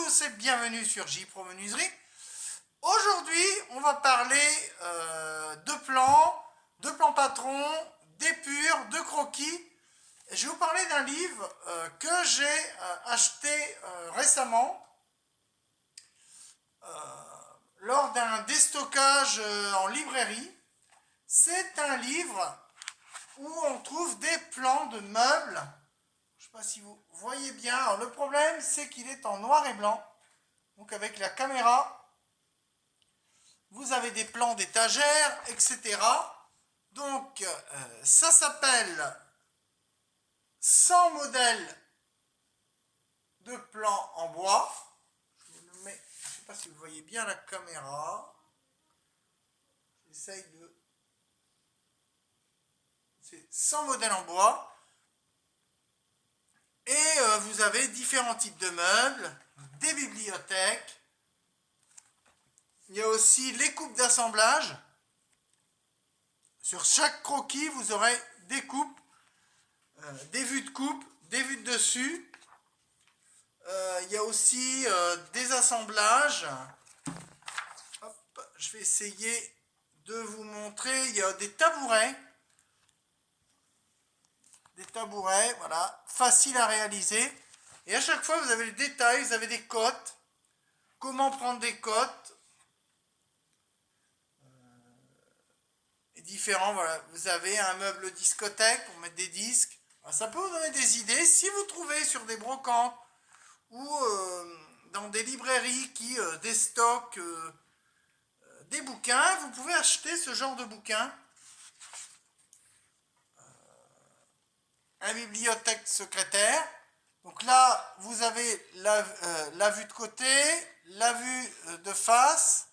tous et bienvenue sur J-Pro Menuiserie. Aujourd'hui, on va parler de plans patrons, d'épures, de croquis. Je vais vous parler d'un livre que j'ai acheté récemment lors d'un déstockage en librairie. C'est un livre où on trouve des plans de meubles. Je ne sais pas si vous voyez bien. Alors, le problème, c'est qu'il est en noir et blanc. Donc avec la caméra, vous avez des plans d'étagères, etc. Donc ça s'appelle 100 modèles de plans en bois. Je vous le mets, je ne sais pas si vous voyez bien la caméra. J'essaye de... C'est 100 modèles en bois. Et vous avez différents types de meubles, des bibliothèques. Il y a aussi les coupes d'assemblage. Sur chaque croquis, vous aurez des coupes, des vues de coupe, des vues de dessus. Il y a aussi des assemblages. Hop, je vais essayer de vous montrer. Il y a des tabourets. Voilà, faciles à réaliser. Et à chaque fois, vous avez le détail, vous avez des cotes. Comment prendre des cotes. Différents, voilà. Vous avez un meuble discothèque pour mettre des disques. Alors, ça peut vous donner des idées. Si vous trouvez sur des brocantes ou dans des librairies qui déstockent des bouquins, vous pouvez acheter ce genre de bouquin. Un bibliothèque secrétaire. Donc là, vous avez la vue de côté, la vue de face.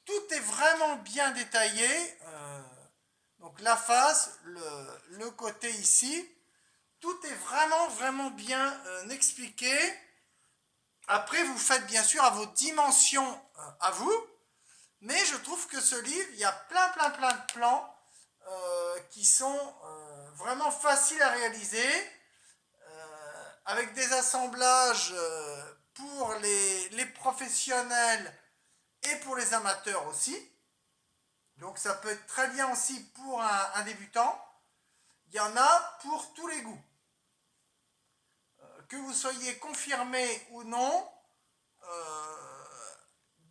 Tout est vraiment bien détaillé. Donc la face, le côté ici, tout est vraiment bien expliqué. Après, vous faites bien sûr à vos dimensions à vous. Mais je trouve que ce livre, il y a plein de plans qui sont vraiment faciles à réaliser. Avec des assemblages pour les professionnels et pour les amateurs aussi. Donc ça peut être très bien aussi pour un débutant. Il y en a pour tous les goûts. Que vous soyez confirmé ou non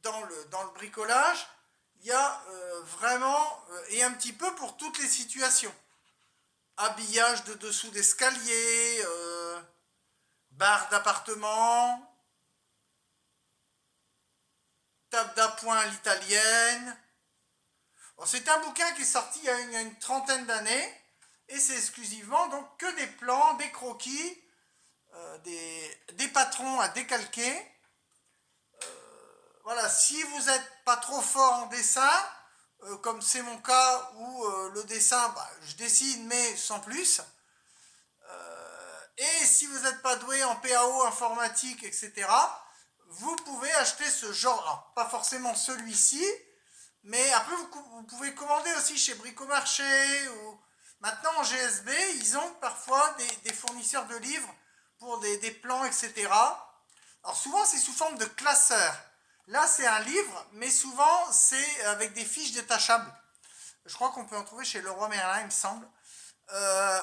dans le bricolage, il y a vraiment, et un petit peu pour toutes les situations. Habillage de dessous d'escalier, barre d'appartement, table d'appoint à l'italienne. C'est un bouquin qui est sorti il y a une trentaine d'années et c'est exclusivement donc que des plans, des croquis, des patrons à décalquer. Voilà, si vous n'êtes pas trop fort en dessin, comme c'est mon cas où le dessin, je dessine mais sans plus. Et si vous n'êtes pas doué en PAO, informatique, etc., vous pouvez acheter ce genre, alors, pas forcément celui-ci, mais après vous pouvez commander aussi chez Bricomarché ou maintenant en GSB, ils ont parfois des fournisseurs de livres pour des plans, etc. Alors souvent c'est sous forme de classeur. Là c'est un livre, mais souvent c'est avec des fiches détachables. Je crois qu'on peut en trouver chez Leroy Merlin, il me semble.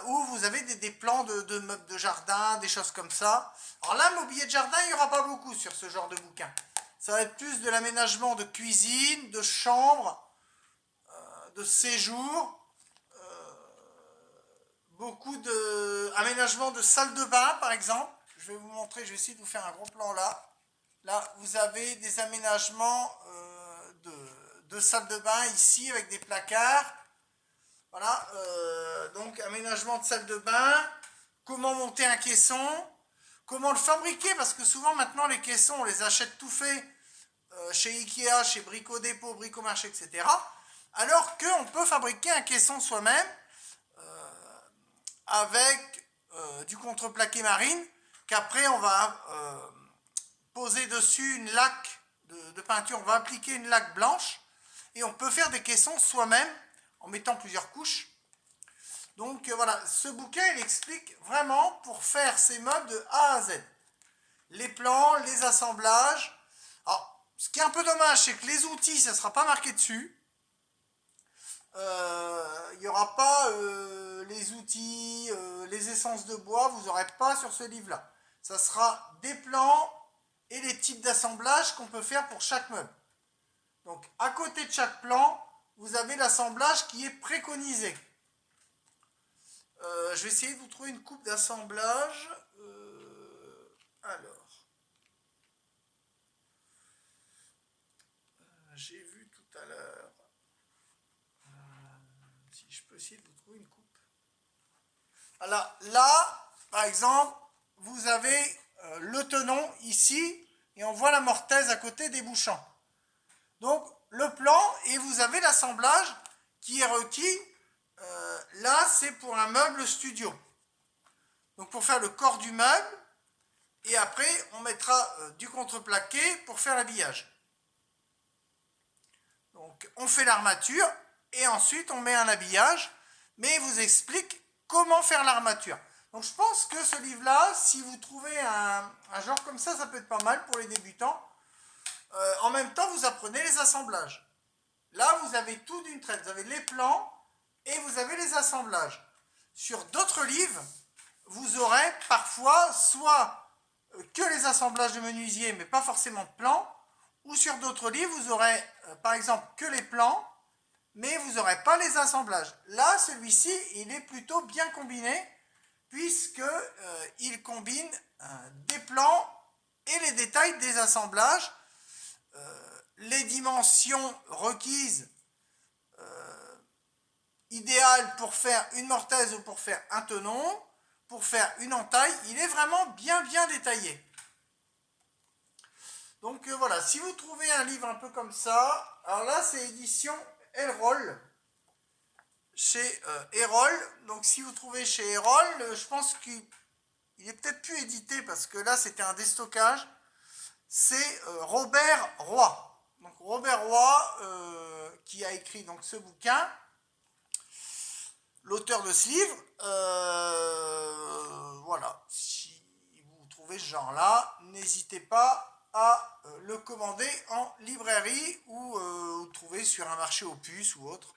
Où vous avez des plans de meubles de jardin, des choses comme ça. Alors là, mobilier de jardin, il n'y aura pas beaucoup sur ce genre de bouquin. Ça va être plus de l'aménagement de cuisine, de chambre, de séjour, beaucoup d'aménagement de salle de bain, par exemple. Je vais vous montrer, je vais essayer de vous faire un gros plan là. Là, vous avez des aménagements de salle de bain ici, avec des placards. Voilà, donc aménagement de salle de bain, comment monter un caisson, comment le fabriquer, parce que souvent maintenant les caissons, on les achète tout faits chez Ikea, chez Brico Dépôt, Bricomarché, etc. Alors qu'on peut fabriquer un caisson soi-même avec du contreplaqué marine, qu'après on va poser dessus une laque de peinture, on va appliquer une laque blanche, et on peut faire des caissons soi-même en mettant plusieurs couches. Donc voilà, ce bouquin il explique vraiment pour faire ces meubles de A à Z. les plans, les assemblages. Alors, ce qui est un peu dommage, c'est que les outils, ça ne sera pas marqué dessus. Il n'y aura pas les outils, les essences de bois, vous n'aurez pas sur ce livre-là. Ça sera des plans et les types d'assemblage qu'on peut faire pour chaque meuble. Donc, à côté de chaque plan, vous avez l'assemblage qui est préconisé. Je vais essayer de vous trouver une coupe d'assemblage. Alors, j'ai vu tout à l'heure. Si je peux essayer de vous trouver une coupe. Alors là, par exemple, vous avez le tenon ici et on voit la mortaise à côté débouchant. Donc le plan et vous avez l'assemblage qui est requis. Là, c'est pour un meuble studio. Donc pour faire le corps du meuble et après on mettra du contreplaqué pour faire l'habillage. Donc on fait l'armature et ensuite on met un habillage, mais il vous explique comment faire l'armature. Donc je pense que ce livre-là, si vous trouvez un genre comme ça peut être pas mal pour les débutants. En même temps, vous apprenez les assemblages. Là, vous avez tout d'une traite. Vous avez les plans et vous avez les assemblages. Sur d'autres livres, vous aurez parfois soit que les assemblages de menuisier, mais pas forcément de plans, ou sur d'autres livres, vous aurez par exemple que les plans, mais vous n'aurez pas les assemblages. Là, celui-ci, il est plutôt bien combiné, puisqu'il combine des plans et les détails des assemblages, les dimensions requises, idéales pour faire une mortaise ou pour faire un tenon, pour faire une entaille. Il est vraiment bien détaillé. Donc voilà, si vous trouvez un livre un peu comme ça, alors là c'est édition Erol, chez Erol. Donc si vous trouvez chez Erol, je pense qu'il est peut-être plus édité parce que là c'était un déstockage. C'est Robert Roy. Donc Robert Roy qui a écrit donc ce bouquin, l'auteur de ce livre. Voilà, si vous trouvez ce genre-là, n'hésitez pas à le commander en librairie ou trouver sur un marché aux puces ou autre.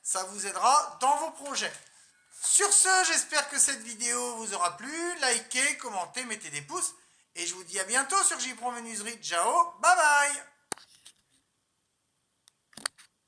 Ça vous aidera dans vos projets. Sur ce, j'espère que cette vidéo vous aura plu. Likez, commentez, mettez des pouces. Et je vous dis à bientôt sur JPro Menuiserie. Ciao, bye bye.